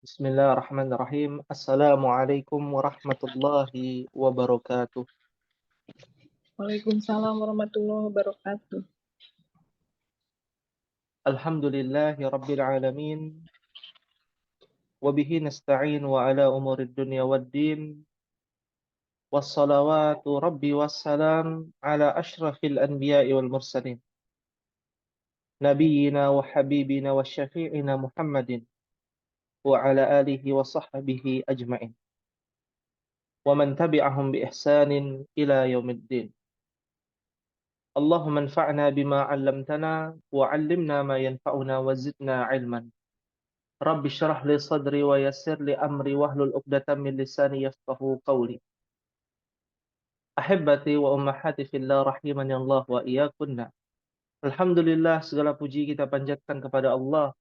Bismillahirrahmanirrahim. Assalamualaikum warahmatullahi wabarakatuh. Waalaikumsalam warahmatullahi wabarakatuh. Alhamdulillahi rabbil alamin. Wabihi nasta'in wa ala umurid dunya waddin. Wassalawatu rabbi wassalam ala ashrafil anbiya'i wal mursalin. Nabiyyina wa habibina wa syafi'ina Muhammadin. Wa ala alihi wa sahbihi ajma'in. Wa man tabi'ahum bi ihsanin ila yaumiddin. Allahumma anfa'na bima 'allamtana wa 'allimna ma yanfa'una wa zidna 'ilman. Rabbi syrah li sadri wa yassir li amri wahlul 'uqdatam min lisani yafqahu qawli. Ahibbati wa ummahati fillah rahimani Allah wa iyyakunna. Alhamdulillah, segala puji kita panjatkan kepada Allah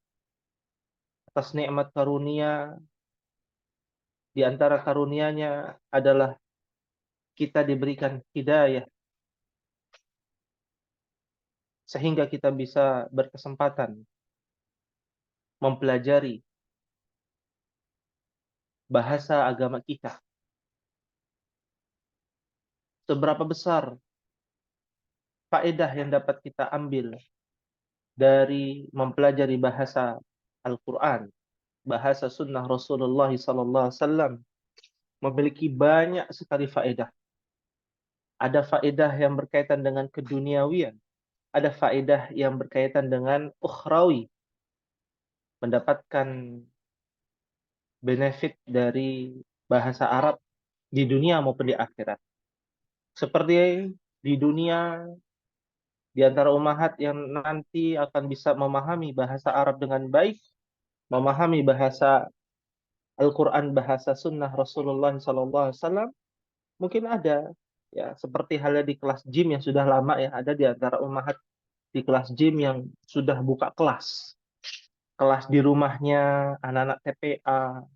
atas nikmat karunia. Di antara karunia-Nya adalah kita diberikan hidayah sehingga kita bisa berkesempatan mempelajari bahasa agama kita. Seberapa besar faedah yang dapat kita ambil dari mempelajari bahasa Al-Quran, bahasa sunnah Rasulullah SAW, memiliki banyak sekali faedah. Ada faedah yang berkaitan dengan keduniawian, ada faedah yang berkaitan dengan ukhrawi, mendapatkan benefit dari bahasa Arab di dunia maupun di akhirat. Seperti di dunia, di antara ummahat yang nanti akan bisa memahami bahasa Arab dengan baik, memahami bahasa Al-Quran, bahasa sunnah Rasulullah SAW, mungkin ada, ya, seperti halnya di kelas gym yang sudah lama, ya, ada di antara ummahat di kelas gym yang sudah buka kelas di rumahnya, anak-anak TPA,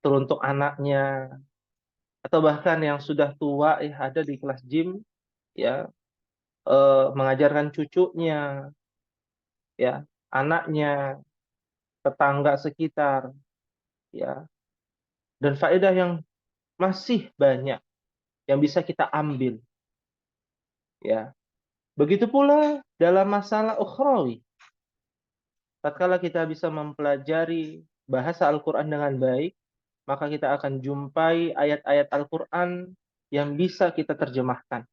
teruntuk anaknya, atau bahkan yang sudah tua, ya, ada di kelas gym, ya, mengajarkan cucunya, ya, anaknya, tetangga sekitar, ya, dan faedah yang masih banyak yang bisa kita ambil, ya. Begitu pula dalam masalah ukhrawi. Tatkala kita bisa mempelajari bahasa Al-Quran dengan baik, maka kita akan jumpai ayat-ayat Al-Quran yang bisa kita terjemahkan.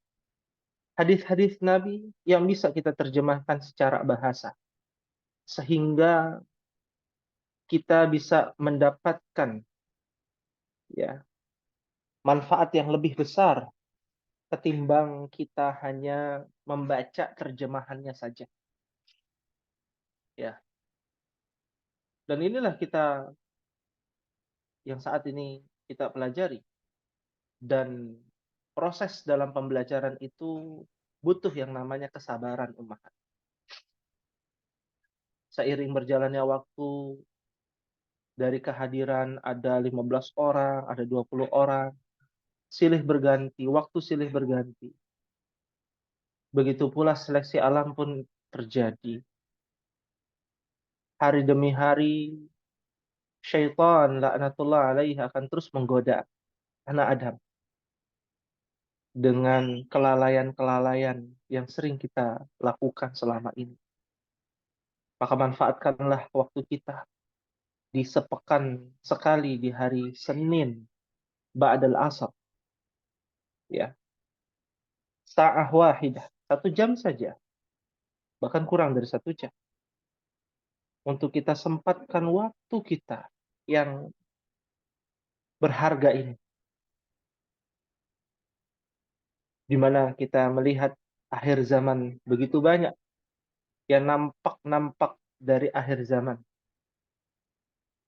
Hadis-hadis Nabi yang bisa kita terjemahkan secara bahasa. Sehingga kita bisa mendapatkan, ya, manfaat yang lebih besar ketimbang kita hanya membaca terjemahannya saja. Ya. Dan inilah kita yang saat ini kita pelajari. Dan proses dalam pembelajaran itu butuh yang namanya kesabaran umat. Seiring berjalannya waktu, dari kehadiran ada 15 orang, ada 20 orang, silih berganti, waktu silih berganti. Begitu pula seleksi alam pun terjadi. Hari demi hari, syaitan laknatullah alaihi akan terus menggoda anak Adam dengan kelalaian-kelalaian yang sering kita lakukan selama ini. Maka manfaatkanlah waktu kita di sepekan sekali di hari Senin ba'dal asar, ya, sa'ah wahidah, 1 jam saja, bahkan kurang dari 1 jam, untuk kita sempatkan waktu kita yang berharga ini, di mana kita melihat akhir zaman begitu banyak yang nampak dari akhir zaman,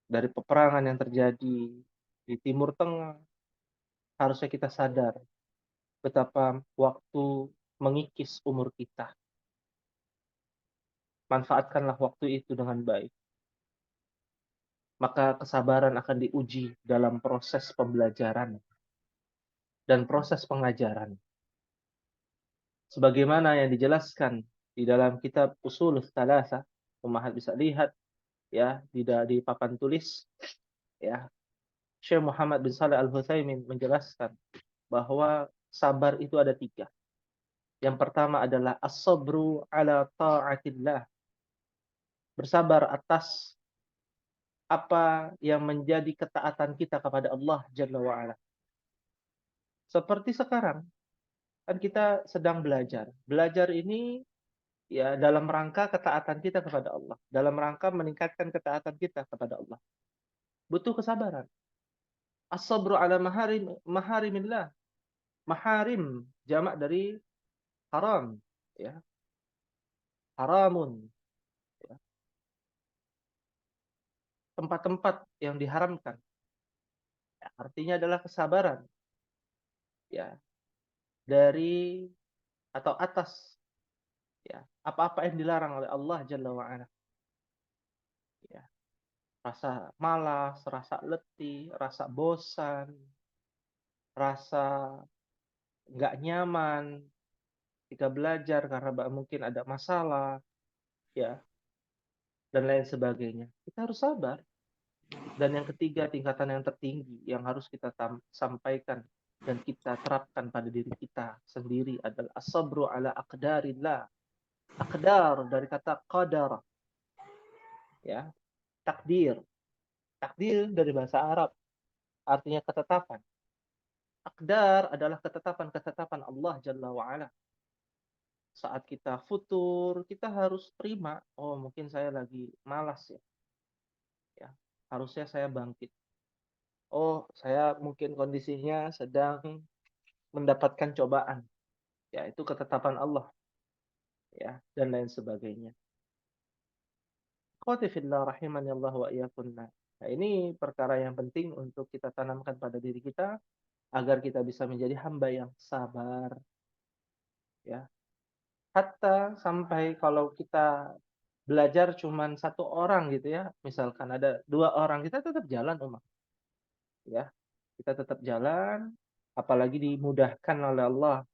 dari peperangan yang terjadi di Timur Tengah. Harusnya kita sadar betapa waktu mengikis umur kita. Manfaatkanlah waktu itu dengan baik. Maka kesabaran akan diuji dalam proses pembelajaran dan proses pengajaran. Sebagaimana yang dijelaskan di dalam kitab Ushulus Tsalatsa, Ummahat bisa lihat, ya, di papan tulis, Ya, Syekh Muhammad bin Shalih Al-Utsaimin menjelaskan bahwa sabar itu ada 3. Yang pertama adalah as-sabru ala ta'atillah, bersabar atas apa yang menjadi ketaatan kita kepada Allah Jalla wa'ala. Seperti sekarang, kan kita sedang belajar. Belajar ini ya dalam rangka ketaatan kita kepada Allah. Dalam rangka meningkatkan ketaatan kita kepada Allah. Butuh kesabaran. As-sabru ala maharimillah. Maharim, jamak dari haram. Ya, haramun. Ya. Tempat-tempat yang diharamkan. Ya, artinya adalah kesabaran. Ya, dari atau atas ya apa-apa yang dilarang oleh Allah Jalla wa'ala. Ya, rasa malas, rasa letih, rasa bosan, rasa nggak nyaman ketika belajar karena mungkin ada masalah, ya, dan lain sebagainya. Kita harus sabar. Dan yang ketiga, tingkatan yang tertinggi yang harus kita sampaikan dan kita terapkan pada diri kita sendiri adalah as-sabru ala aqdarillah. Aqdar dari kata qadar, ya, takdir. Takdir dari bahasa Arab artinya ketetapan. Aqdar adalah ketetapan-ketetapan Allah Jalla wa'ala. Saat kita futur, kita harus terima, oh mungkin saya lagi malas ya. Ya, harusnya saya bangkit. Oh, saya mungkin kondisinya sedang mendapatkan cobaan. Ya, itu ketetapan Allah, ya, dan lain sebagainya. Akhwati fillah rahimani Allah wa iyyakunna. Nah, ini perkara yang penting untuk kita tanamkan pada diri kita agar kita bisa menjadi hamba yang sabar, ya. Hatta sampai kalau kita belajar cuman 1 orang gitu ya, misalkan ada 2 orang, kita tetap jalan Umar, ya. Kita tetap jalan, apalagi dimudahkan oleh Allah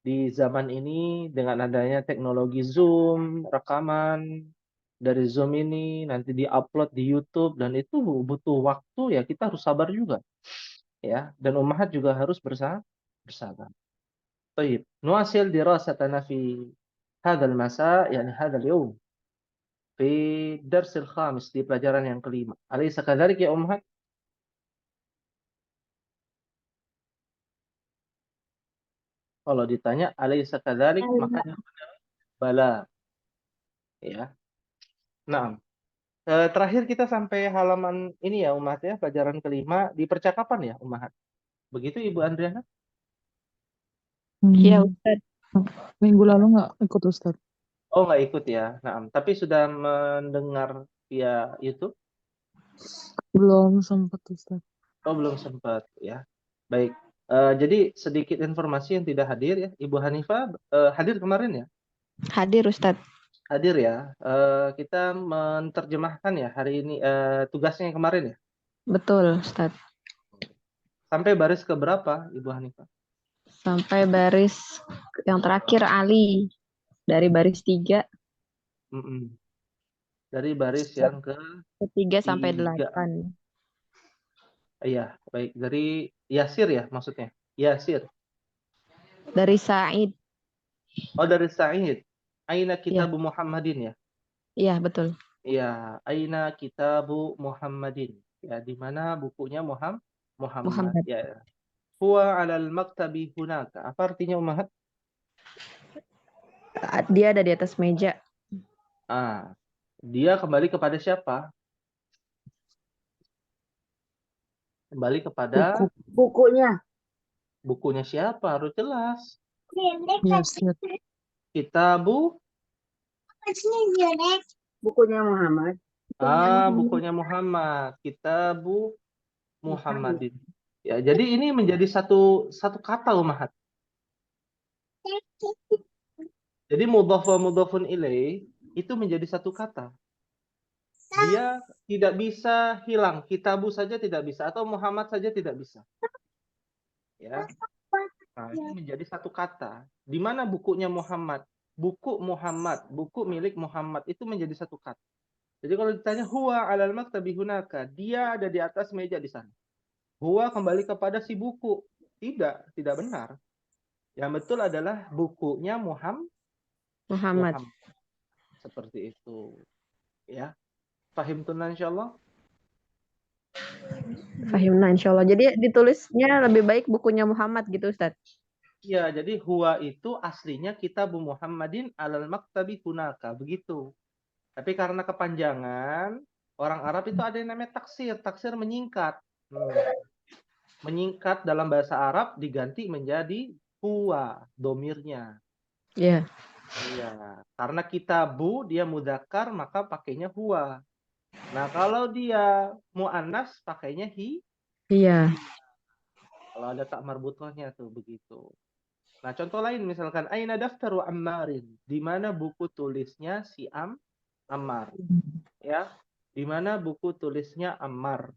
di zaman ini dengan adanya teknologi Zoom, rekaman dari Zoom ini nanti diupload di YouTube dan itu butuh waktu ya, kita harus sabar juga, ya. Dan ummahat juga harus bersabar. Baik, nuasil dirasatana fi hadzal masa, yani hadzal yaum. Fi darsil khamis, di pelajaran yang kelima. Alaysa kadzalik ya ummahat? Kalau ditanya alaysa kadzalik, maka bala, ya. Nah, terakhir kita sampai halaman ini ya ummahat ya, pelajaran kelima di percakapan ya ummahat. Begitu Ibu Andriana? Iya, Hmm, Ustaz. minggu lalu nggak ikut Ustadz. Oh, nggak ikut ya. Nah, tapi sudah mendengar via YouTube? Belum sempat Ustadz. Oh, belum sempat ya. Baik. Jadi sedikit informasi yang tidak hadir ya. Ibu Hanifah hadir kemarin ya? Hadir, Ustaz. Hadir ya. Kita menerjemahkan ya hari ini tugasnya yang kemarin ya. Betul, Ustaz. Sampai baris ke berapa Ibu Hanifah? Sampai baris yang terakhir Ali. Dari baris 3 Mm-mm. Dari baris yang ke ketiga sampai 3. 8. Iya, baik. Dari Yasir ya maksudnya. Yasir. Dari Sa'id. Oh, dari Sa'id. Aina Iya, kitabu Muhammadin ya. iya betul. Ya, aina kitabu Muhammadin. Ya, di mana bukunya Muhammad. Muhammad. Ya. Huwa 'alal maktabi hunaka. Apa artinya Ummahat? Dia ada di atas meja. Ah, dia kembali kepada siapa? Kembali kepada Bukunya. bukunya siapa? Harus jelas. Yes, yes. Kitabu Bukunya Muhammad. bukunya Muhammad. Kitabu Muhammadin. Ya, jadi ini menjadi satu kata Ummahat. Jadi mudhaf wa mudhafun ilaih itu menjadi satu kata. Dia tidak bisa hilang. Kitabu saja tidak bisa atau Muhammad saja tidak bisa. Ya. Nah, ini menjadi satu kata. Di mana bukunya Muhammad? Buku Muhammad, buku milik Muhammad itu menjadi satu kata. Jadi kalau ditanya huwa 'alal maktabi hunaka, dia ada di atas meja di sana. Huwa kembali kepada si buku. Tidak benar. Yang betul adalah bukunya Muhammad. Muhammad. Seperti itu. Ya. Fahimtuna insyaallah? Fahimna insyaallah. Jadi ditulisnya lebih baik bukunya Muhammad gitu Ustaz. Iya, jadi huwa itu aslinya kitabu Muhammadin 'alal maktabi hunaka, begitu. Tapi karena kepanjangan, orang Arab itu ada yang namanya taksir. Taksir menyingkat. Menyingkat dalam bahasa Arab diganti menjadi huwa, domirnya. Iya. Iya, karena kitabu dia mudzakkar maka pakainya huwa. Nah, kalau dia muannas pakainya Iya. kalau ada tak marbutohnya tuh begitu. Nah, contoh lain misalkan aina daftaru Ammarin, di mana buku tulisnya si Ammar, ya. Di mana buku tulisnya Ammar.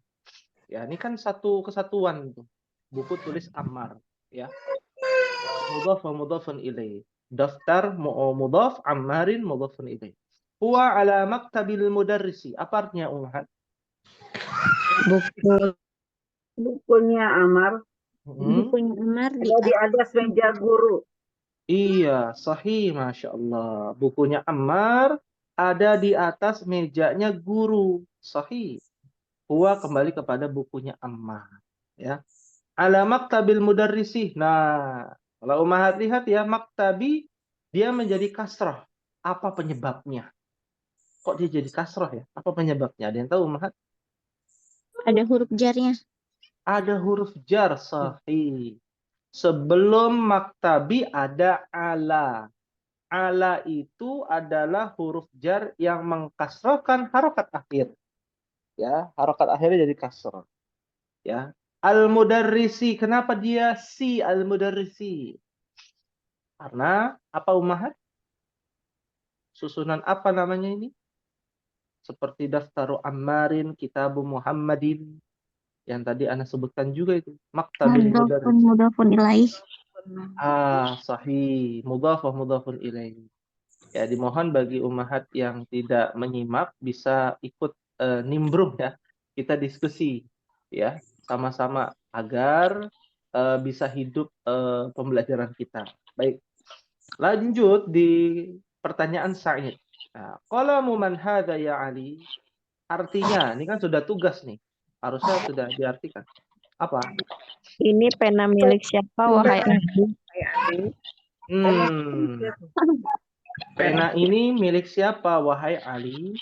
Ya, ini kan satu kesatuan tuh. Buku tulis Ammar, ya. Mudhaf wa mudhafun ilaih. Daftar mudhaf, Ammarin mudhafun ilaih. Huwa ala maktabil mudarrisi. Apa artinya Umar? Buku Bukunya Amar Bukunya Amar ada di atas meja guru. Iya, sahih, Masya Allah. Bukunya Ammar ada di atas mejanya guru. Sahih. Huwa kembali kepada bukunya Ammar. Ya. Ala maktabil mudarrisi. Nah, kalau Umahat lihat ya, maktabi dia menjadi kasrah. Apa penyebabnya? Kok dia jadi kasrah ya? Apa penyebabnya? Ada yang tahu, Umahat? ada huruf jarnya. Ada huruf jar, sahih. Sebelum maktabi ada ala. Ala itu adalah huruf jar yang mengkasrahkan harokat akhir. Ya, harokat akhirnya jadi kasrah. Ya. Al-mudarrisi, kenapa dia si al-mudarrisi? Karena apa Ummahat? Susunan apa namanya ini? Seperti daftaru Ammarin, kitabu Muhammadin. Yang tadi Anda sebutkan juga itu. Maktabil mudarris. Mudhafun ilaih. Sahih. Mudhafah mudhafun ilaih. Ya, dimohon bagi Ummahat yang tidak menyimak bisa ikut nimbrung ya. Kita diskusi ya sama-sama agar bisa hidup pembelajaran kita. Baik. Lanjut di pertanyaan Sa'id. Nah, qalamu man hadha ya Ali? Artinya, ini kan sudah tugas nih. Harusnya sudah diartikan. Apa? ini pena milik siapa wahai Ali? Pena ini milik siapa wahai Ali?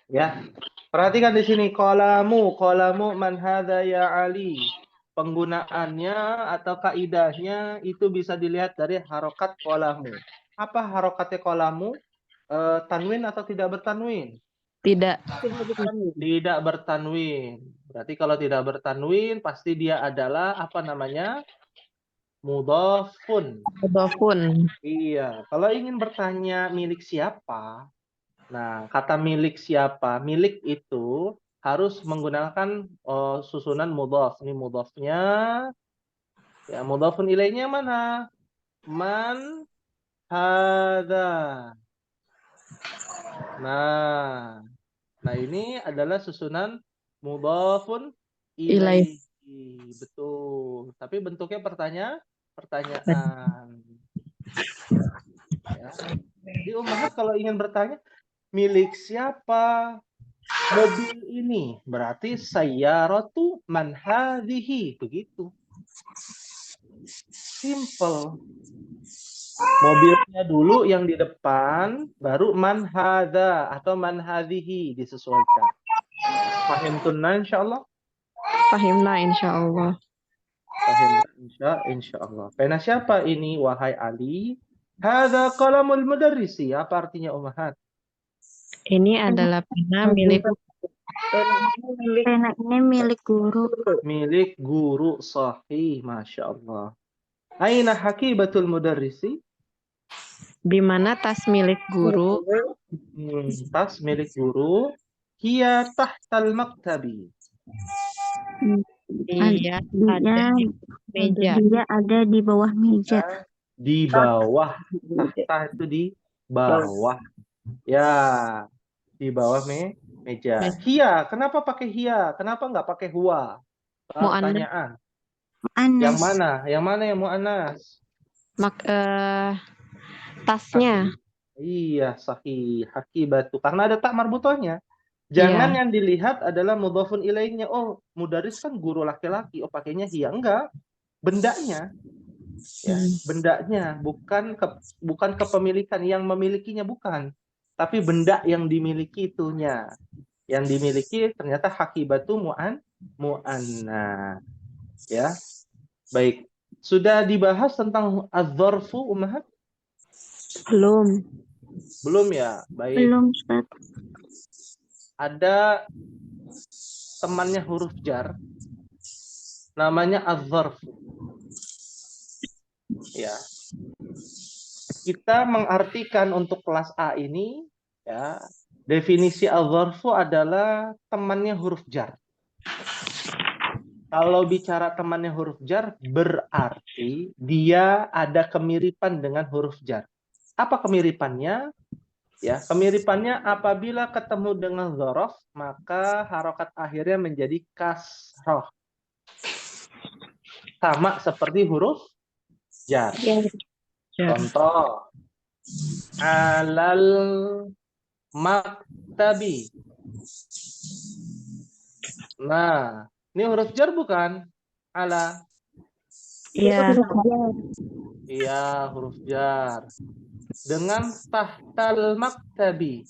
Ya. Perhatikan di sini qalamu man hadza ya Ali. Penggunaannya atau kaidahnya itu bisa dilihat dari harokat qalamu. Apa harokatnya qalamu? Tanwin atau tidak bertanwin? Tidak. Tidak bertanwin. Berarti kalau tidak bertanwin pasti dia adalah apa namanya? Mudhafun. Mudhafun. Iya, kalau ingin bertanya milik siapa, nah kata milik siapa, milik itu harus menggunakan susunan mudhaf. Ini mudhafnya, ya mudhafun ilaihnya mana? Man hadza. Nah ini adalah susunan mudhafun ilaihi. Betul. Tapi bentuknya pertanyaan. Ya. Jadi Ummahat kalau ingin bertanya milik siapa mobil ini, berarti sayyaratu man hadhihi, begitu. Simple. Mobilnya dulu yang di depan, baru man hadza atau man hadhihi disesuaikan. Fahimtunna insyaallah? Fahimna insyaallah. Fahimna insyaallah. Pena siapa ini wahai Ali? Hadza qalamul mudarrisi. Apa artinya Ummahat? Ini adalah pena milik Pena ini milik guru. Milik guru, sahih, Masya Allah. Aina hakibatul mudarrisi? di mana tas milik guru? Tas milik guru. Hiya tahtal maktabi. Dia ada di meja. Dia ada di bawah meja. Di bawah. Tahta itu di bawah. Ya. Di bawah meja. Hia, kenapa pakai hia? Kenapa nggak pakai huwa? Mu'annas. Pertanyaan. Yang Anas. mana? Yang mana yang mu'annas? Tasnya. Iya, sahih. Hakibatu. Karena ada tak marbutohnya. Iya. Jangan yang dilihat adalah mudhafun ilaihnya. Oh, mudaris kan guru laki-laki. Oh, pakainya hia. Enggak. Bendanya. Ya, bendanya. Bukan kepemilikan. Yang memilikinya bukan. Tapi benda yang dimiliki itunya. Yang dimiliki ternyata hakibatu mu'anna. Ya. Baik. Sudah dibahas tentang az-zarfu, Ummahat? Belum. Belum ya? Baik. Belum, Ustaz. Ada temannya huruf jar. Namanya az-zarfu. Ya. Kita mengartikan untuk kelas A ini, ya, definisi az-zarfu adalah temannya huruf jar. Kalau bicara temannya huruf jar, berarti dia ada kemiripan dengan huruf jar. Apa kemiripannya? Ya, kemiripannya apabila ketemu dengan dzaraf, maka harokat akhirnya menjadi kasroh. Sama seperti huruf jar. Contoh, alal maktabi. Nah, ini huruf jar bukan? Ala. Iya. Iya, huruf jar. Dengan tahtal maktabi.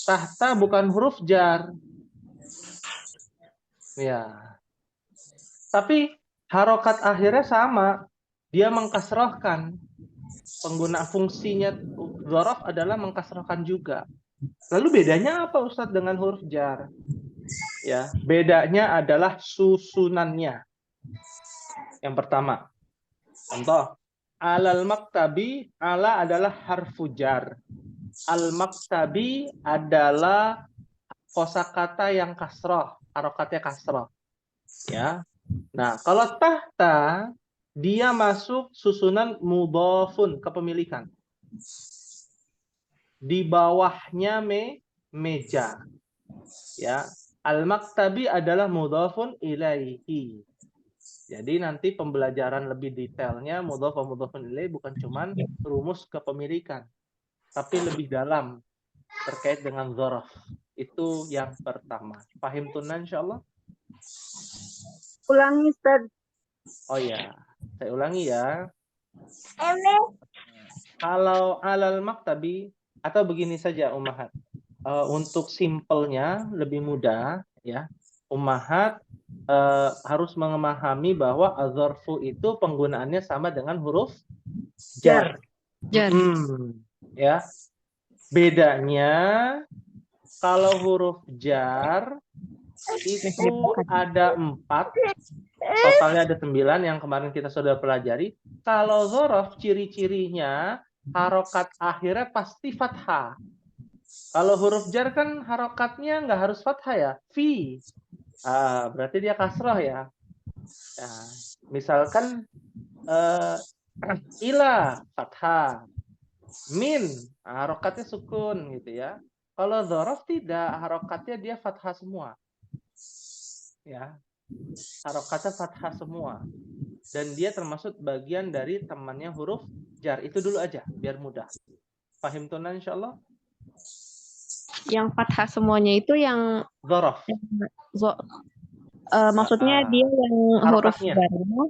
Tahta bukan huruf jar. Ya. Tapi harokat akhirnya sama. Dia mengkasrohkan. Pengguna fungsinya dzaraf adalah mengkasrohkan juga. Lalu bedanya apa Ustadz dengan huruf jar? Ya, bedanya adalah susunannya. Yang pertama, contoh, alal maktabi, ala adalah harfu jar. Al maktabi adalah kosakata yang kasroh, harokatnya kasroh. Ya. Nah, kalau tahta dia masuk susunan mudhafun, kepemilikan. Di bawahnya meja. Ya. Al-maktabi adalah mudhafun ilaihi. Jadi nanti pembelajaran lebih detailnya mudhaf wa mudhafun ilaihi bukan cuman rumus kepemilikan, tapi lebih dalam terkait dengan dzaraf. Itu yang pertama. Pahim tunan insyaallah? Ulangi, Ustaz. Oh ya, saya ulangi ya. Kalau alal maktabi, atau begini saja Ummahat. Untuk simpelnya lebih mudah ya. Ummahat harus memahami bahwa az-zarfu itu penggunaannya sama dengan huruf jar. Jar. Ya. Bedanya kalau huruf jar itu ada 4, totalnya ada 9 yang kemarin kita sudah pelajari. Kalau dzaraf ciri-cirinya harokat akhirnya pasti fathah. Kalau huruf jar kan harokatnya nggak harus fathah ya, fi. Berarti dia kasroh ya. Nah, misalkan ila fathah, min harokatnya sukun gitu ya. Kalau dzaraf tidak, harokatnya dia fathah semua. Ya. Harokatnya fathah semua. Dan dia termasuk bagian dari temannya huruf jar. Itu dulu aja biar mudah. Pahim tunan insyaallah? Yang fathah semuanya itu yang Dzaraf. maksudnya dia yang huruf harokatnya. jarnya.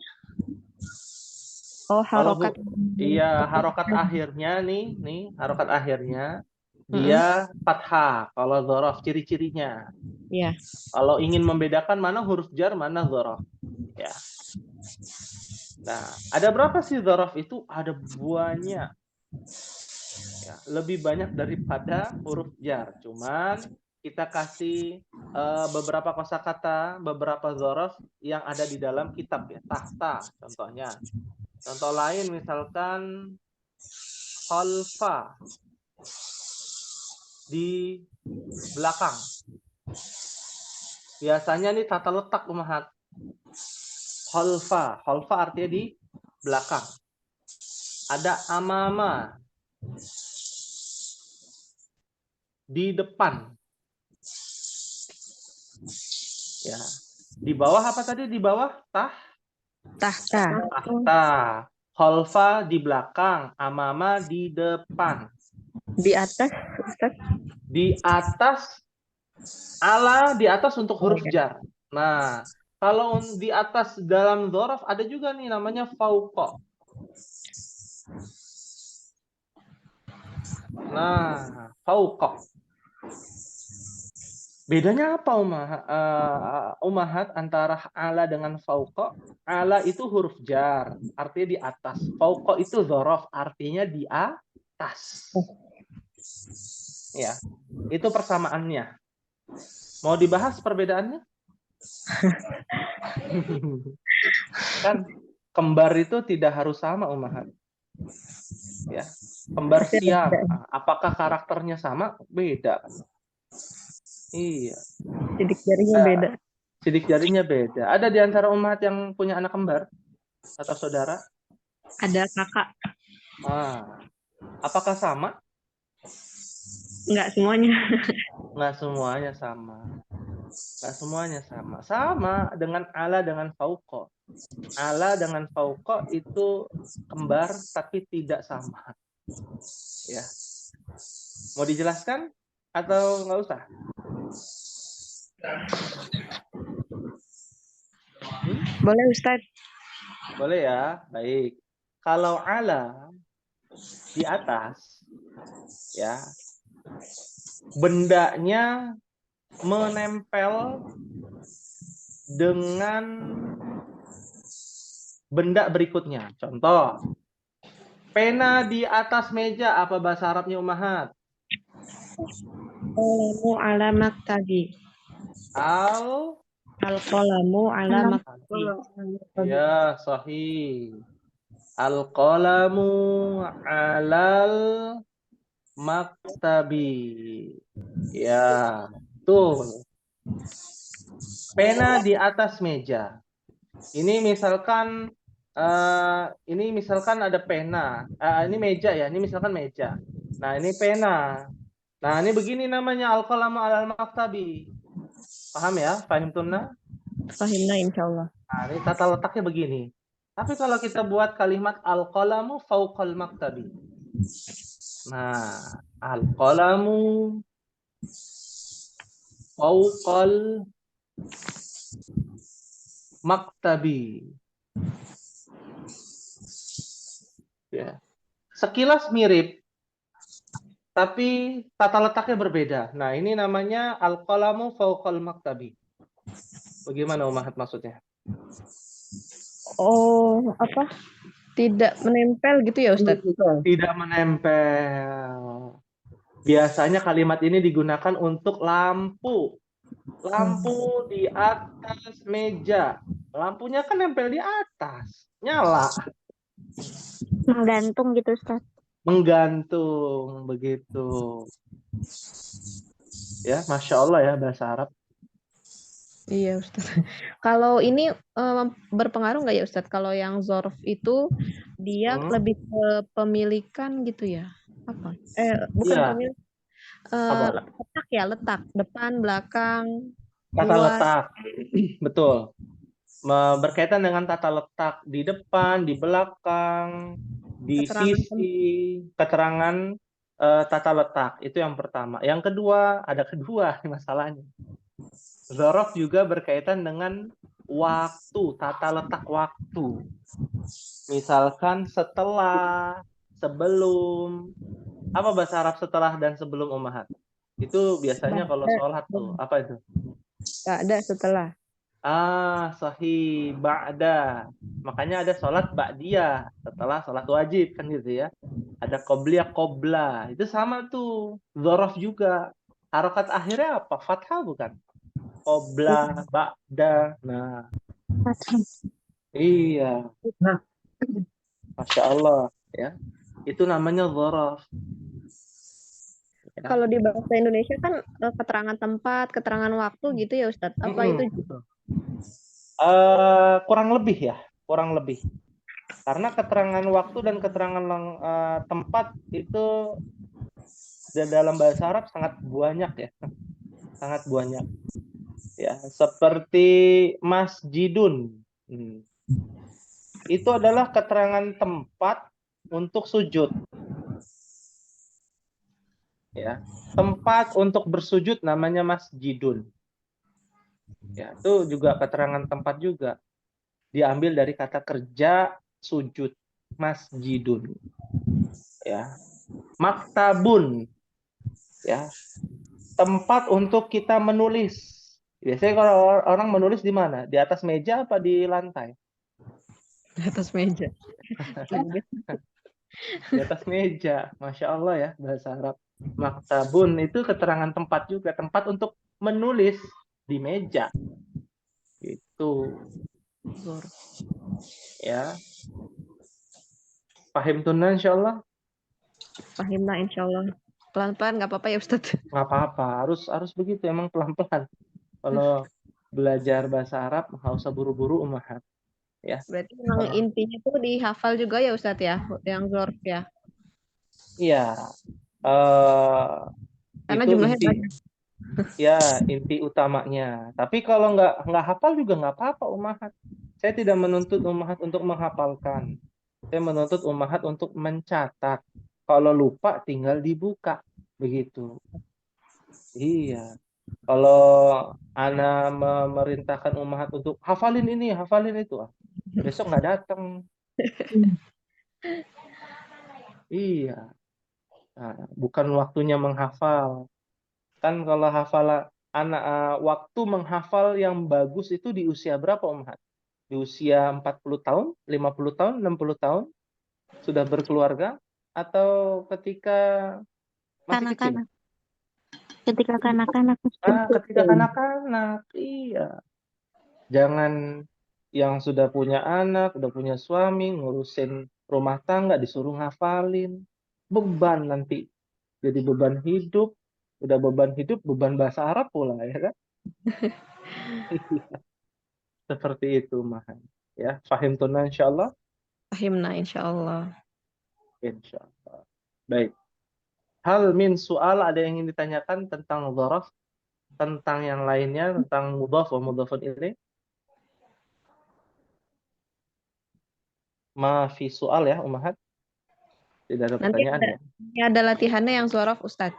Oh, harokat. Iya, harokat akhirnya nih harokat akhirnya dia fathah. Kalau dzaraf ciri-cirinya. Iya. Kalau ingin membedakan mana huruf jar, mana dzaraf. Ya. Nah, ada berapa sih dzaraf itu? Ada banyak. Ya, lebih banyak daripada huruf jar. Cuman kita kasih beberapa kosakata, beberapa dzaraf yang ada di dalam kitab ya. Tahta contohnya. Contoh lain misalkan khalfa, di belakang. Biasanya nih tata letak Ummahat. Khalfa artinya di belakang. Ada amama. di depan. Ya. Di bawah apa tadi? Di bawah Tahta. tahta. Khalfa di belakang, amama di depan. Di atas, Ustaz. Di atas, ala di atas untuk huruf jar. Nah, kalau di atas dalam dzaraf ada juga nih namanya fauqa. Nah, fauqa. Bedanya apa Umahat antara ala dengan fauqa? Ala itu huruf jar, artinya di atas. Fauqa itu dzaraf, artinya di atas. Ya, itu persamaannya. Mau dibahas perbedaannya? Kan kembar itu tidak harus sama, Umahat. Ya, kembar siam. Apakah karakternya sama? Beda. Iya. Sidik jarinya beda. Sidik jarinya beda. Ada di antara umat yang punya anak kembar atau saudara? Ada kakak. Apakah sama? Enggak semuanya. Nggak semuanya sama. Nggak semuanya sama. Sama dengan ala dengan fauqa. Ala dengan fauqa itu kembar tapi tidak sama. Ya. Mau dijelaskan atau nggak usah? Boleh, Ustaz. Boleh ya, baik. Kalau ala di atas, ya, bendanya menempel dengan benda berikutnya. Contoh, pena di atas meja, apa bahasa Arabnya, Umahat? Qalamu ala maktabi. Al-qalamu ala maktabi. Ya, sahih. Al-qalamu alal maktabi. Ya, betul. Pena di atas meja. Ini misalkan ada pena. Ini meja ya, ini misalkan meja. Nah, ini pena. Nah, ini begini namanya al-qalamu alal maktabi. Paham ya? Paham tunna? Fahimna insyaallah. Nah, ini tata letaknya begini. Tapi kalau kita buat kalimat al-qalamu fauqal maktabi. Nah, al-qalamu fauqal maktabi. Ya. Sekilas mirip, tapi tata letaknya berbeda. Nah, ini namanya al-qalamu fauqal maktabi. Bagaimana Umahat maksudnya? Oh, apa? Tidak menempel gitu ya, Ustaz? Tidak menempel. Biasanya kalimat ini digunakan untuk lampu. Lampu di atas meja. Lampunya kan nempel di atas. Nyala. Menggantung gitu, Ustaz. Menggantung. Begitu. Ya, Masya Allah ya bahasa Arab. Iya, Ustaz. Kalau ini berpengaruh nggak ya, Ustaz? Kalau yang zorf itu dia lebih ke pemilikan gitu ya? Apa? Bukan Iya. pemilik. Apa? Letak ya, letak. Depan, belakang, Tata luar. letak. Betul. Berkaitan dengan tata letak di depan, di belakang, di Keterangan sisi, keterangan tata letak. Itu yang pertama. Yang kedua, ada kedua masalahnya. Dzaraf juga berkaitan dengan waktu, tata letak waktu. Misalkan setelah, sebelum. Apa bahasa Arab setelah dan sebelum, Umahat? Itu biasanya kalau sholat tuh. Apa itu? Nggak ada setelah. Sahih, ba'da. Makanya ada sholat ba'diyah, setelah sholat wajib, kan gitu ya. Ada qobliyah, qobla. Itu sama tuh. Dzaraf juga. Harokat akhirnya apa? Fathah bukan? Qobla, ba'da. Nah, iya. Masya Allah. Ya. Itu namanya dzaraf. Ya. Kalau di bahasa Indonesia kan keterangan tempat, keterangan waktu gitu ya, Ustaz. Apa itu? Kurang lebih ya, kurang lebih. Karena keterangan waktu dan keterangan tempat itu dalam bahasa Arab sangat banyak ya, sangat banyak. Ya, seperti masjidun. Itu adalah keterangan tempat untuk sujud. Ya, tempat untuk bersujud namanya masjidun. Ya, itu juga keterangan tempat juga. Diambil dari kata kerja sujud, masjidun. Ya. Maktabun. Ya. Tempat untuk kita menulis. Biasanya kalau orang menulis di mana? Di atas meja apa di lantai? Di atas meja. Di atas meja. Masya Allah ya, bahasa Arab. Maktabun itu keterangan tempat juga. Tempat untuk menulis di meja. Itu. Ya. Paham tunan insya Allah? Fahimna insyaallah. Pelan-pelan nggak apa-apa ya Ustadz. Nggak apa-apa. Harus begitu. Emang pelan-pelan. Kalau belajar bahasa Arab, nggak usah buru-buru umahat. Ya. Berarti memang Kalau intinya tuh dihafal juga ya Ustadz ya, yang zorf ya. iya, Karena itu jumlahnya inti, banyak. ya inti utamanya. Tapi kalau nggak hafal juga nggak apa-apa umahat. Saya tidak menuntut umahat untuk menghafalkan. Saya menuntut umahat untuk mencatat. Kalau lupa tinggal dibuka, begitu. Iya. Kalau ana memerintahkan umahat untuk hafalin ini, hafalin itu, besok nggak datang. Iya. Nah, bukan waktunya menghafal. Kan kalau waktu menghafal yang bagus itu di usia berapa, Om Hat? Di usia 40 tahun, 50 tahun, 60 tahun, sudah berkeluarga, atau ketika masih kecil? Kanak-kanak. Ketika kanak-kanak. Ketika kanak-kanak, iya. Jangan yang sudah punya anak, udah punya suami, ngurusin rumah tangga, disuruh ngafalin. Beban nanti. Jadi beban hidup. Udah beban hidup, beban bahasa Arab pula, ya kan? Seperti itu, Mahan. Ya, fahim tunan insyaallah. Fahimna insyaallah. Insyaallah. Baik. Hal min soal ada yang ingin ditanyakan tentang dzaraf, tentang yang lainnya, tentang mudhaf wa mudhafun ilaih? Mafi soal ya, Umahat? Tidak ada Nanti pertanyaan ya. ada latihannya yang zorf Ustadz.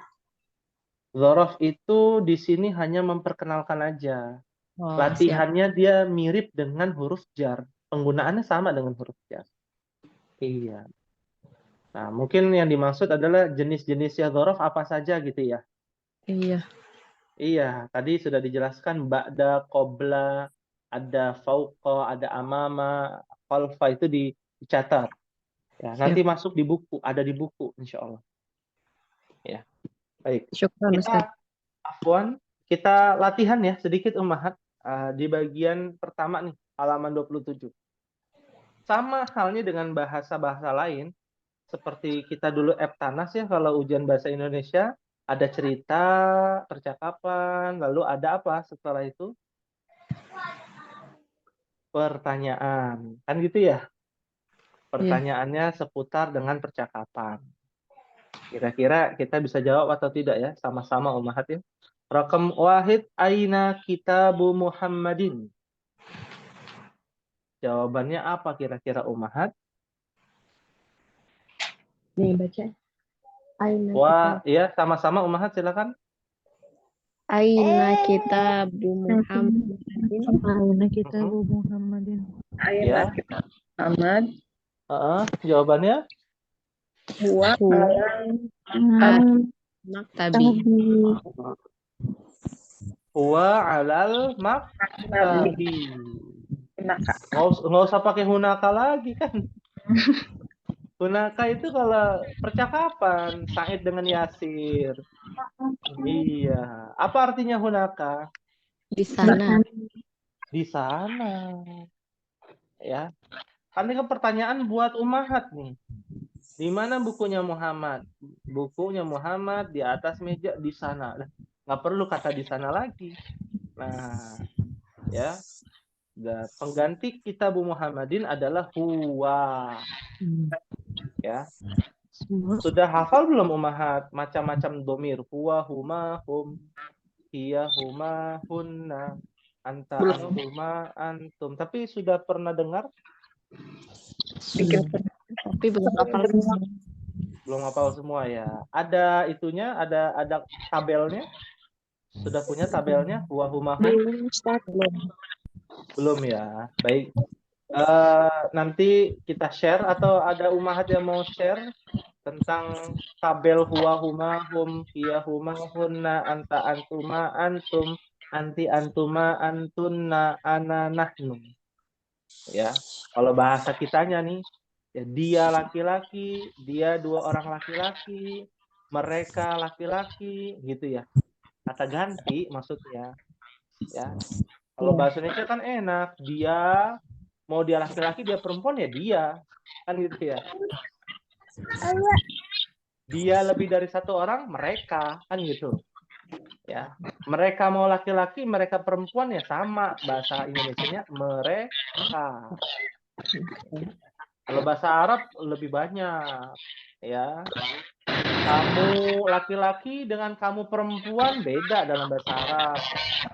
Dzaraf itu di sini hanya memperkenalkan aja. Oh, siap. Latihannya dia mirip dengan huruf jar. Penggunaannya sama dengan huruf jar. Iya. Nah, mungkin yang dimaksud adalah jenis-jenisnya dzaraf apa saja gitu ya. Iya. Iya, tadi sudah dijelaskan ba'da, qabla, ada fauqa, ada amama, khalfa itu dicatat. Ya, nanti masuk di buku, ada di buku insyaallah. Ya. Baik. Syukran Ustadz. Afwan, kita latihan ya sedikit Ummahat di bagian pertama nih, halaman 27. Sama halnya dengan bahasa-bahasa lain, seperti kita dulu Eptanas ya, kalau ujian bahasa Indonesia, ada cerita, percakapan, lalu ada apa setelah itu? Pertanyaan. Kan gitu ya? Pertanyaannya seputar dengan percakapan. Kira-kira kita bisa jawab atau tidak ya? Sama-sama Ummahat ya. Rakam wahid, aina kitabu Muhammadin? Jawabannya apa kira-kira Ummahat? Nih baca. Aina Wah, ya sama-sama Ummahat silakan. Aina kitabu Muhammadin. Aina kitabu Muhammadin. Ya. Ahmad. Jawabannya? Huwa maktabi. Huwa alal maktabi. Nggak usah pakai hunaka lagi kan. Hunaka itu kalau percakapan, Said dengan Yasir. Iya. Apa artinya hunaka? Di sana. Di sana. Ya. Kan ini kan pertanyaan buat Ummahat nih. Di mana bukunya Muhammad? Bukunya Muhammad di atas meja di sana. Nggak perlu kata di sana lagi. Nah, ya. Pengganti Kitabu Muhammadin adalah huwa. Ya. Sudah hafal belum Ummahat macam-macam domir? Huwa, huma, hum, hiya, huma, hunna, anta, Belum. antuma, antum. Tapi sudah pernah dengar? Pikir pernah, tapi belum hafal semua. Belum hafal semua ya. Ada itunya, ada tabelnya. Sudah punya tabelnya? Huwa, huma, hum? Belum, Ustaz. Belum ya. Baik. Nanti kita share atau ada Ummahat yang mau share tentang tabel huwa, huma, hum, hiya, huma, hunna, anta, antuma, antum, anti, antuma, antunna, ana, nahnu. Ya, kalau bahasa kitanya nih, ya dia laki-laki, dia dua orang laki-laki, mereka laki-laki, gitu ya. Kata ganti maksudnya. Ya, kalau bahasa Indonesia kan enak, dia mau dia laki-laki, dia perempuan ya dia, kan gitu ya. Dia lebih dari satu orang, mereka, kan gitu. Ya, mereka mau laki-laki, mereka perempuan ya sama, bahasa Indonesianya mereka. Kalau bahasa Arab lebih banyak, ya. Kamu laki-laki dengan kamu perempuan beda dalam bahasa Arab.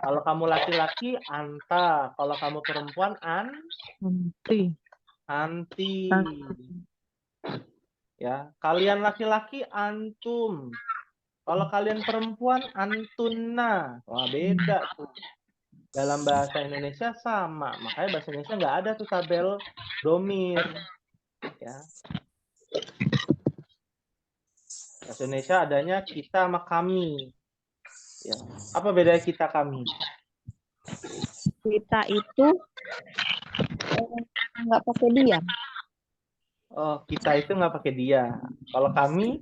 Kalau kamu laki-laki, anta. Kalau kamu perempuan, Nanti. anti. Ya, kalian laki-laki, antum. Kalau kalian perempuan, antunna. Wah, beda tuh. Dalam bahasa Indonesia sama. Makanya bahasa Indonesia nggak ada tuh tabel domir. Ya. Bahasa Indonesia adanya kita sama kami. Ya. Apa bedanya kita kami? Kita itu nggak pakai dia. Oh, kita itu nggak pakai dia. Kalau kami,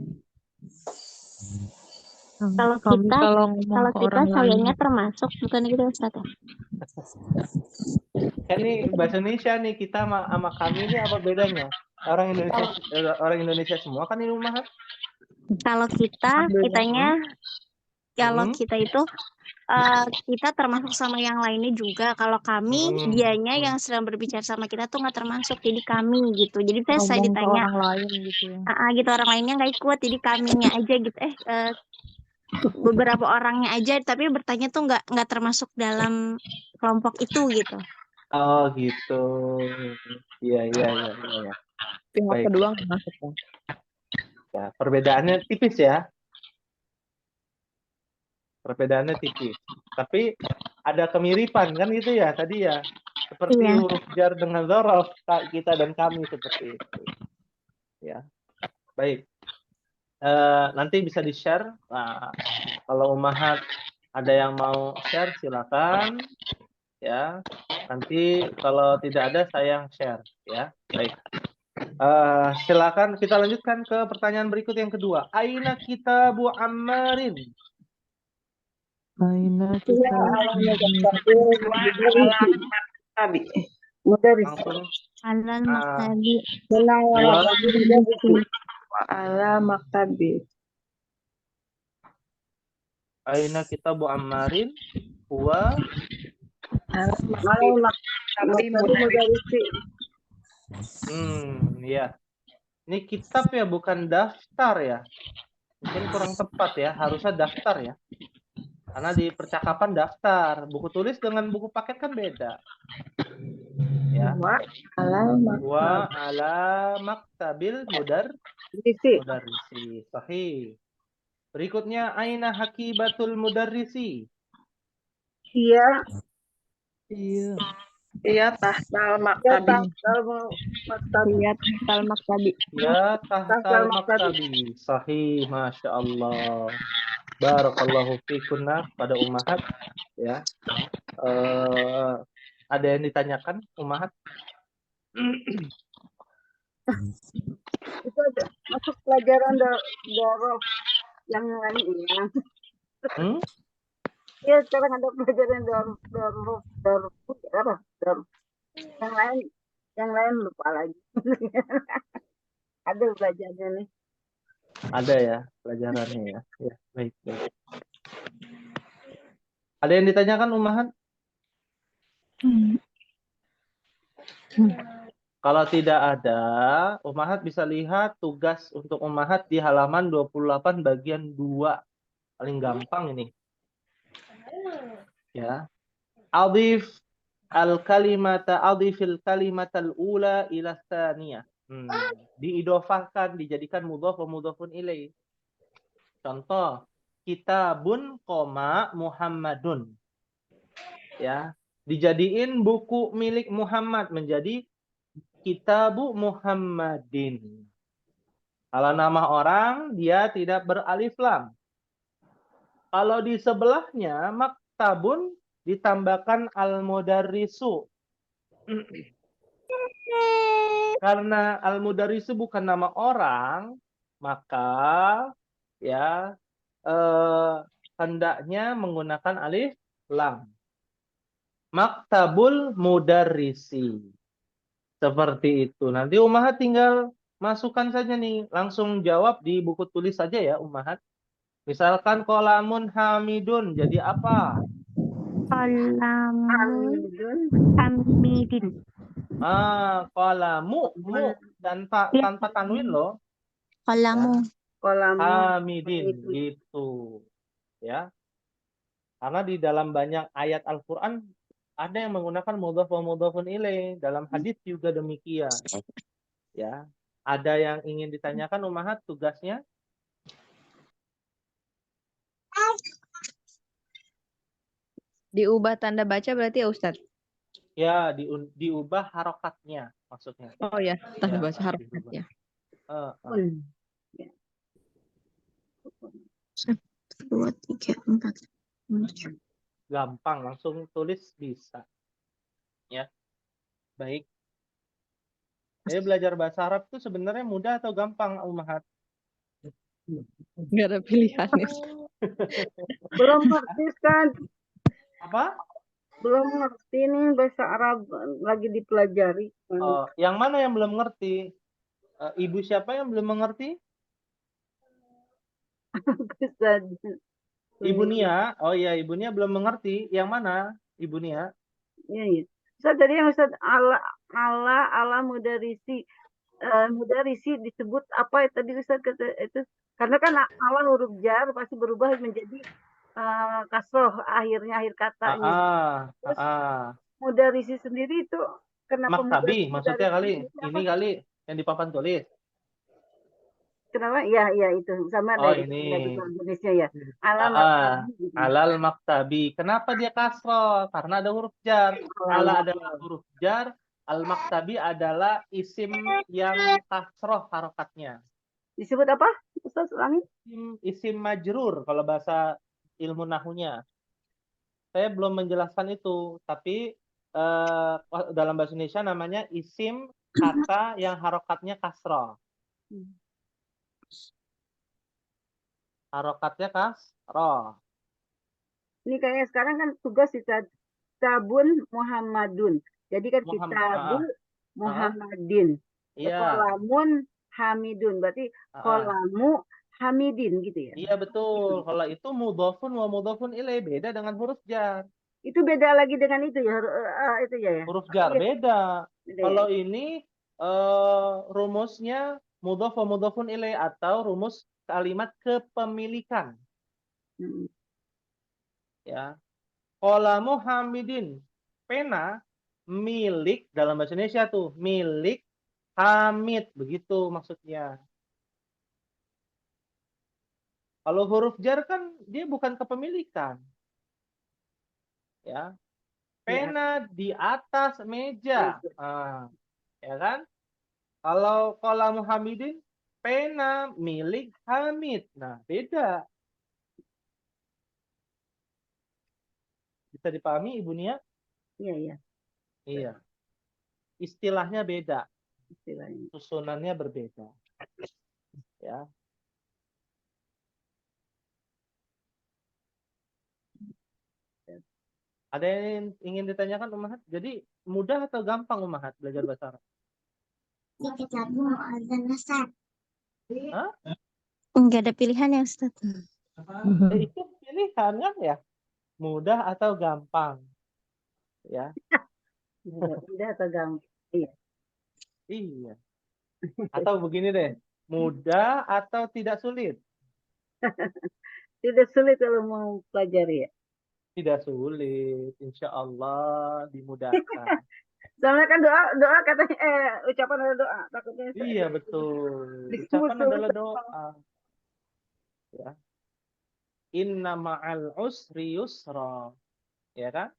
Kalau Kami kita, kalau ngomong kalau ke kita orang lain. sayangnya termasuk, bukan gitu Ustaz ya? kan ini bahasa Indonesia nih, kita sama kami ini apa bedanya? Orang Indonesia semua kan ini Ummahat. Kalau kita, kitanya, kalau kita itu kita termasuk sama yang lainnya juga. Kalau kami, dianya yang sedang berbicara sama kita tuh nggak termasuk, jadi kami gitu. Jadi saya Ngomong ke ditanya, orang lain gitu ya. gitu orang lainnya nggak ikut, jadi kaminya aja gitu. Beberapa orangnya aja, tapi bertanya tuh nggak termasuk dalam kelompok itu gitu. Oh gitu. Iya. Pihak Baik. kedua nggak masuk. Ya, perbedaannya tipis ya. Perbedaannya tipis. Tapi ada kemiripan kan gitu ya tadi ya. Seperti Iya. huruf jar dengan dzaraf, kita dan kami seperti itu. Ya. Baik. Nanti bisa di-share. Nah, kalau Ummahat ada yang mau share silakan. Ya. Nanti kalau tidak ada saya yang share ya. Baik. Silakan kita lanjutkan ke pertanyaan berikut yang kedua. Aina kitabu Ammarin? Aina kita Langsung. Alal maktabi. Ala maktabi. Aina kitabu Ammarin? Huwa ya. Ini kitab ya, bukan daftar ya. Mungkin kurang tepat ya, harusnya daftar ya. Karena di percakapan daftar, buku tulis dengan buku paket kan beda. Ya. Wa ala maktabil mudarrisi. Sahih. Berikutnya aina hakibatul mudarrisi? Iya. Iya, tahtal maktabi. Iya, tahtal maktabi. Ya, tahtal maktabi. Sahih, Masya Allah. Barakallahu fikunna pada Ummahat. Ya. Ada yang ditanyakan Ummahat? Itu ada masuk pelajaran dorof yang lainnya. Iya, sekarang ada pelajaran dorof apa? Dorof. Yang lain lupa lagi. Ada belajarnya nih. Ada ya pelajarannya ya. Ya, baik. Ada yang ditanyakan Ummahat? Kalau tidak ada, Ummahat bisa lihat tugas untuk Ummahat di halaman 28 bagian 2. Paling gampang ini. Ya. Adhifil kalimatal ula ila tsaniyah. Diidofahkan, dijadikan mudhaf wa mudhafun ilaih. Contoh, kitabun koma Muhammadun. Ya. Dijadiin buku milik Muhammad menjadi Kitabu Muhammadin. Kalau nama orang, dia tidak beralif lam. Kalau di sebelahnya, maktabun ditambahkan al-mudarrisu. Karena al-mudarrisu bukan nama orang, maka ya hendaknya menggunakan alif lam. Maktabul mudarrisi. Seperti itu. Nanti Ummahat tinggal masukkan saja nih. Langsung jawab di buku tulis saja ya Ummahat. Misalkan kolamun hamidun. Jadi apa? Kolamun Hamidun. hamidin. Kolamu. Mu. Tanpa tanwin loh. Kolamu. Kolamu. Hamidin. Gitu. Ya. Karena di dalam banyak ayat Al-Quran ada yang menggunakan mudhaf wa mudhafun ilaih. Dalam hadis juga demikian. Ya. Ada yang ingin ditanyakan Ummahat tugasnya? Diubah tanda baca berarti ya Ustadz? Ya, diubah harokatnya maksudnya. Oh ya, tanda Ya, baca harokatnya. Ya. 2, 3, 4. Gampang, langsung tulis bisa. Ya, baik. Jadi belajar bahasa Arab itu sebenarnya mudah atau gampang, Ummahat? Nggak ada pilihannya. Belum ngerti kan? Apa? Belum ngerti nih bahasa Arab, lagi dipelajari. Yang mana yang belum ngerti? Ibu siapa yang belum mengerti? Ibu Nia. Oh iya, Ibu Nia belum mengerti. Yang mana, Ibu Nia? Iya, iya. Ustaz, tadi yang Ustaz ala mudarisi. Mudarisi disebut apa tadi Ustaz kata itu? Karena kan ala huruf jar pasti berubah menjadi kasroh akhir katanya. Terus mudarisi sendiri itu kenapa Maktabi, maksudnya kali. Ini kali yang di papan tulis. Kenapa? Ya, itu sama dari Indonesia ya. Alal maktabi. Kenapa dia kasroh? Karena ada huruf jar. Ala adalah huruf jar. Al maktabi adalah isim yang kasroh harokatnya. Disebut apa? Ustaz ulangi. Isim majrur kalau bahasa ilmu nahunya. Saya belum menjelaskan itu, tapi dalam bahasa Indonesia namanya isim kata yang harokatnya kasroh. Harokatnya kasroh. Ini kayak sekarang kan tugas kitabun Muhammadun. Jadi kan kitabu Muhammadin. Kolamun Hamidun. Berarti kolamu Hamidin gitu ya. Iya betul. Kalau itu mudhafun wa mudhafun ilaih, beda dengan huruf jar. Itu beda lagi dengan itu ya, itu ya. Huruf jar beda. Kalau ini rumusnya mudhaf wa mudhafun ilaih atau rumus kalimat kepemilikan. Ya. Qalamu Hamidin. Pena milik dalam bahasa Indonesia tuh, milik Hamid, begitu maksudnya. Kalau huruf jar kan dia bukan kepemilikan. Ya. Pena di atas meja. Ya kan? Kalau qalamu Hamidin, pena milik Hamid. Nah, beda. Bisa dipahami Ibu Nia? Iya. Iya. Istilahnya beda. Istilahnya. Susunannya berbeda. Ya. Ada yang ingin ditanyakan Ummahat? Jadi mudah atau gampang Ummahat belajar bahasa Arab? Enggak ada pilihan ya Ustaz. Itu pilihan kan ya? Mudah atau gampang? Ya. Mudah atau gampang? Iya. Iya. Atau begini deh, mudah atau tidak sulit? Tidak sulit kalau mau pelajari ya. Tidak sulit, insya Allah dimudahkan. Soalnya kan doa katanya ucapan adalah doa. Takutnya Iya betul, disebut ucapan sulit. adalah doa. Ya. Inna ma'al usri yusra. Ya kan?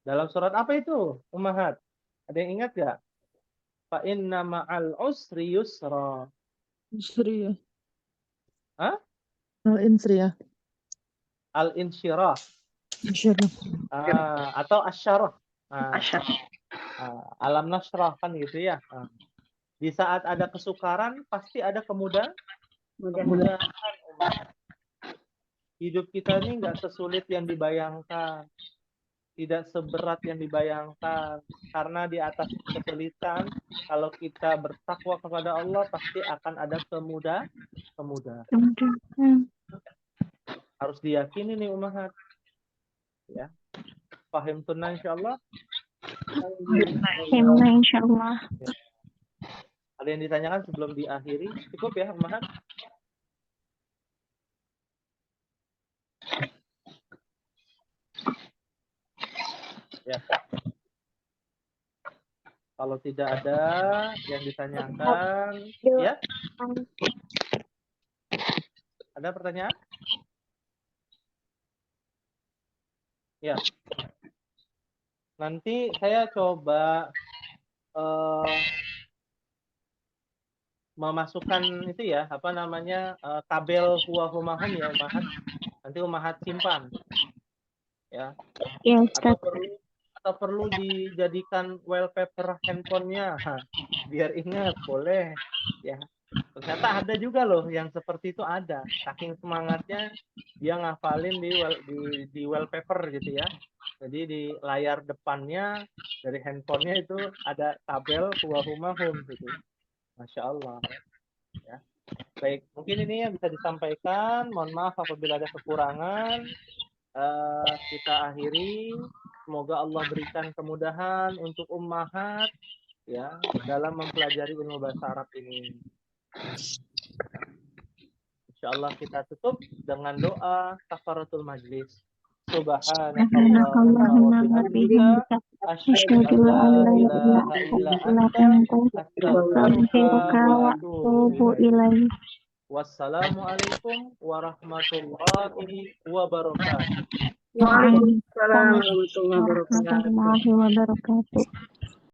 Dalam surat apa itu, Ummahat? Ada yang ingat gak? Fa inna ma'al usri yusra. Insri ya. Hah? Al-insri ya. Al-insyirah. Insyirah. Atau asyarah. Alam nasrah kan gitu ya. Di saat ada kesukaran pasti ada kemudahan. Hidup kita ini nggak sesulit yang dibayangkan, tidak seberat yang dibayangkan. Karena di atas kesulitan, kalau kita bertakwa kepada Allah pasti akan ada kemudahan. Harus diyakini nih Ummahat. Ya, paham tunai insyaallah. Insyaallah. Ada yang ditanyakan sebelum diakhiri? Cukup ya, Ummahat? Ya. Kalau tidak ada yang ditanyakan, ya? Ada pertanyaan? Ya. Nanti saya coba memasukkan itu ya, apa namanya, tabel huwa humahum ya Ummahat. Nanti Ummahat simpan. Ya. Ya, Ustaz. Atau perlu dijadikan wallpaper handphonenya, biar ingat, boleh. Ya. Ternyata ada juga loh yang seperti itu ada. Saking semangatnya dia ngafalin di wallpaper gitu ya. Jadi di layar depannya dari handphonenya itu ada tabel huwa humahum gitu. Masya Allah. Ya. Baik, mungkin ini yang bisa disampaikan. Mohon maaf apabila ada kekurangan. Kita akhiri. Semoga Allah berikan kemudahan untuk Ummahat ya dalam mempelajari ilmu bahasa Arab ini. Insyaallah kita tutup dengan doa kafaratul majlis. Subhanakallahumma wa bihamdika asyhadu an la ilaha illa anta astaghfiruka wa atubu ilaik. Wassalamualaikum warahmatullahi wabarakatuh. Waalaikumsalam warahmatullahi wabarakatuh. Warahmatullahi wabarakatuh.